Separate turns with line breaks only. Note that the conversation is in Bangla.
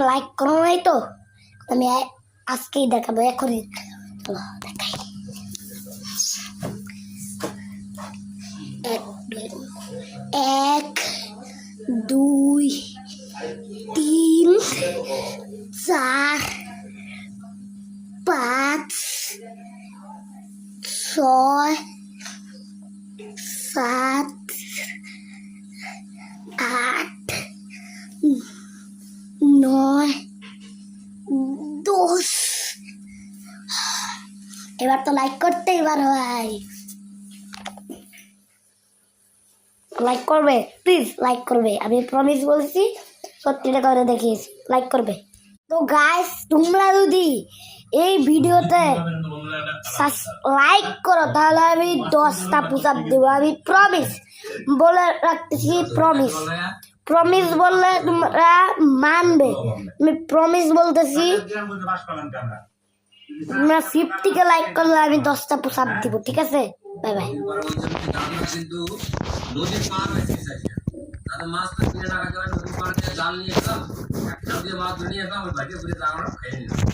লাইক করো নাই তো আমি আজকেই দেখাবো এখনই চলো দেখাই এক দুই তিন চার পাঁচ ছয় সাত আট নয় 10 এবার তো লাইক করতেই পারো ভাই লাইক করবে প্লিজ লাইক করবে আমি প্রমিস বলছি সত্যিটা করে দেখিয়েছি লাইক করবে তো গাইস তোমরা যদি এই ভিডিওতে লাইক করো তাহলে আমি 10টা পুশ আপ দেবো আমি প্রমিস বলে রাখতেছি প্রমিস বললে তোমরা মানবে আমি প্রমিস বলতেছি তোমরা 50কে লাইক করলে আমি 10টা পুশ আপ দিব ঠিক আছে বাই বাই
কিন্তু নদীর পার হয়েছে তাদের মাছ তো কিনে টাকা করে নদীর পার দিয়ে জাল নিয়ে গেলাম একটা দিয়ে মাছ ধরে নিয়ে গেলাম ওই ভাইকে ঘুরে জাল খেয়ে নিলাম